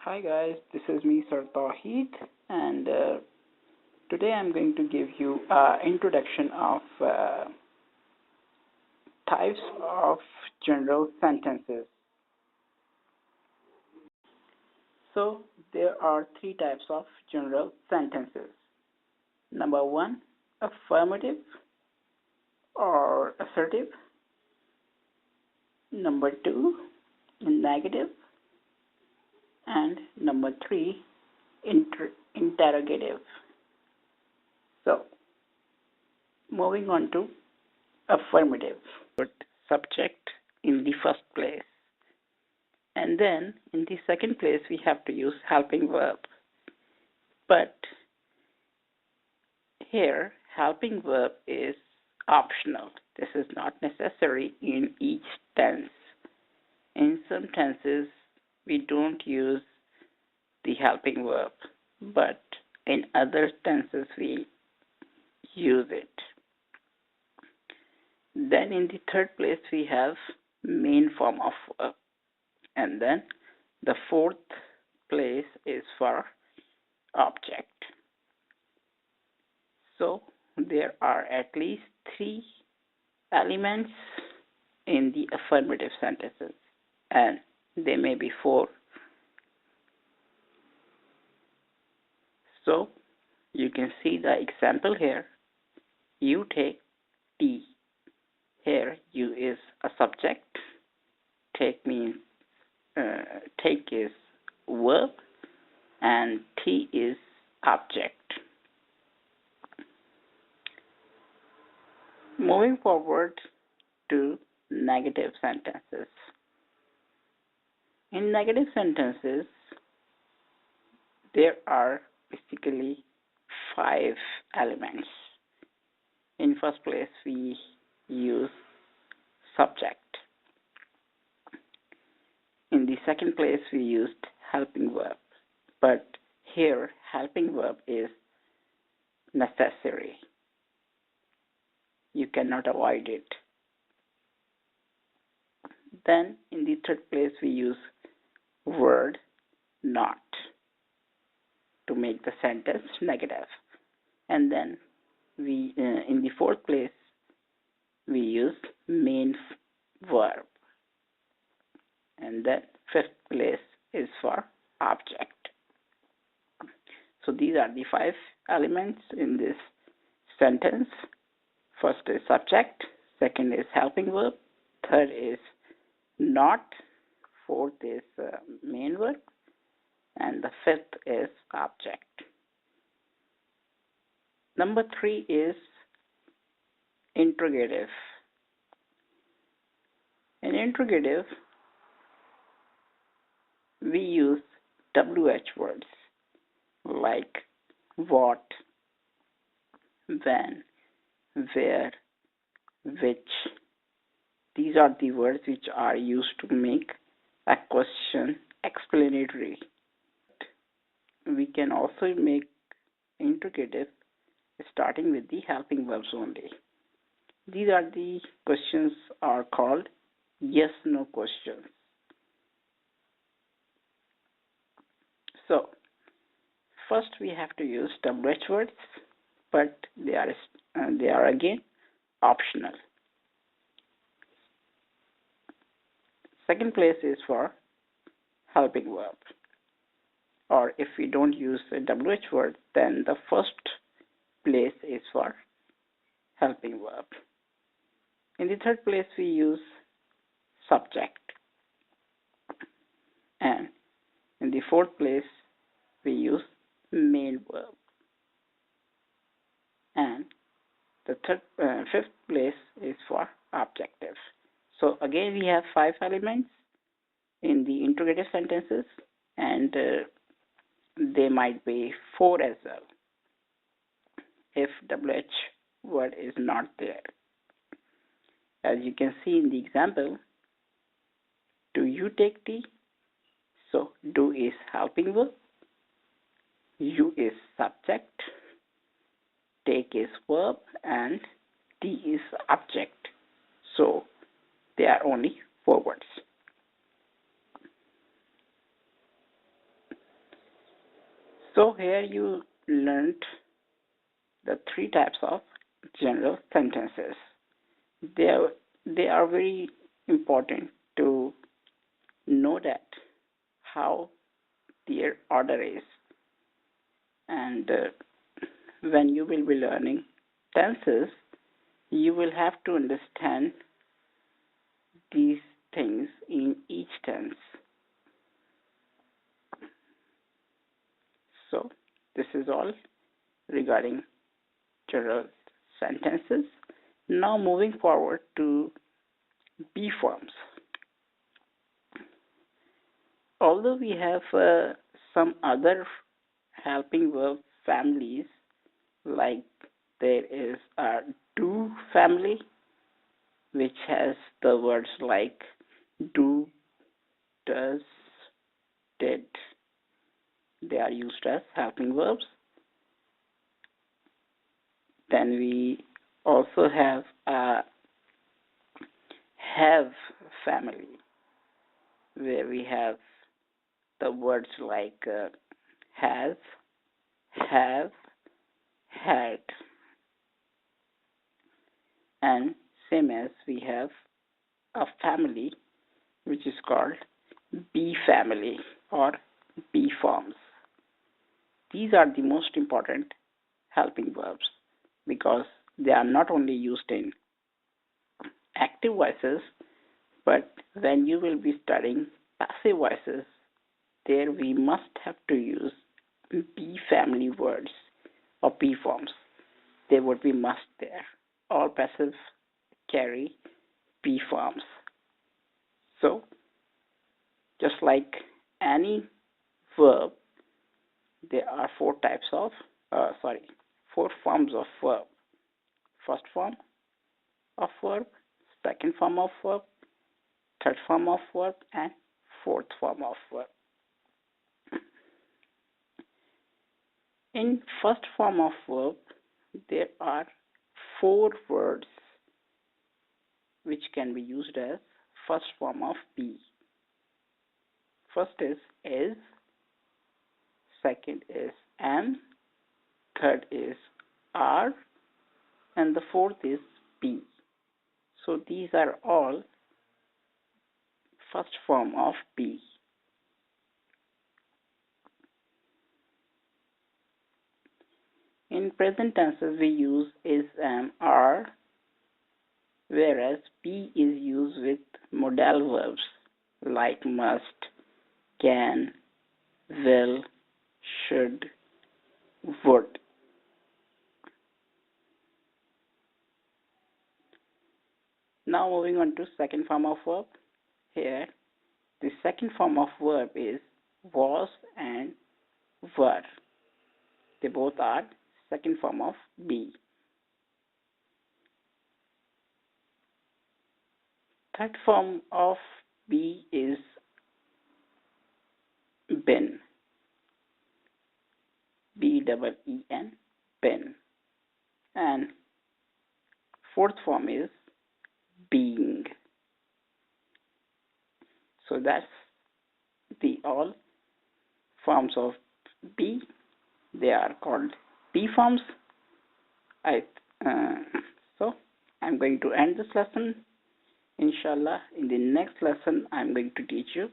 Hi guys, this is me Sir Tawheed, and today I'm going to give you introduction of types of general sentences. So there are three types of general sentences. Number one, affirmative or assertive. Number two, negative, and number three, interrogative. So moving on to affirmative. Put subject in the first place, and then in the second place we have to use helping verb. But here helping verb is optional. This is not necessary in each tense. In some tenses we don't use the helping verb, but in other tenses we use it. Then in the third place we have main form of verb, and then the fourth place is for object. So there are at least three elements in the affirmative sentences, and there may be four. So you can see the example here. You take tea. Here you is a subject. Take means take is verb, and tea is object. Moving forward to negative sentences. In negative sentences, there are basically five elements. In first place, we use subject. In the second place, we used helping verb. But here, helping verb is necessary. You cannot avoid it. Then, in the third place, we use word not to make the sentence negative. And then, we in the fourth place, we use main verb. And then, fifth place is for object. So these are the five elements in this sentence. First is subject, second is helping verb, third is not, fourth is main verb, and the fifth is object. Number three is interrogative. In interrogative, we use WH words like what, when, where, which. These are the words which are used to make a question explanatory. We can also make interrogative starting with the helping verbs only. These are the questions are called yes-no questions. So first we have to use WH words, but they are again optional. Second place is for helping verb. Or if we don't use a WH word, then the first place is for helping verb. In the third place we use subject. And in the fourth place we use main verb. And the fifth place is for objective. So again we have five elements in the interrogative sentences, and they might be four as well if WH word is not there. As you can see in the example, do you take tea? So do is helping verb, you is subject, take is verb, and tea is object. So there are only four words. So here you learned the three types of general sentences. They are, they are very important to know that how their order is. And when you will be learning tenses, you will have to understand these things in each tense. So this is all regarding general sentences. Now moving forward to be forms. Although we have some other helping verb families, like there is a do family, which has the words like do, does, did. They are used as helping verbs. Then we also have a have family, where we have the words like has, have, had. And same as we have a family which is called be family or be forms. These are the most important helping verbs because they are not only used in active voices, but when you will be studying passive voices, there we must have to use be family words or be forms. They would be must there. All passive carry be forms. So, just like any verb, there are four forms of verb. First form of verb, second form of verb, third form of verb, and fourth form of verb. In first form of verb, there are four words which can be used as first form of be. First is, second is am, third is are, and the fourth is be. So these are all first form of be. In present tenses we use is, am, are, whereas be is used with modal verbs like must, can, will, should, would. Now moving on to second form of verb. Here the second form of verb is was and were. They both are second form of be. Third form of be is been. B-E-E-N, been. And fourth form is being. So that's the all forms of be. They are called be forms. So I'm going to end this lesson. Inshallah, in the next lesson, I'm going to teach you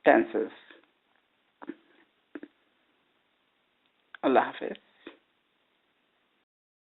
tenses. Allah Hafiz.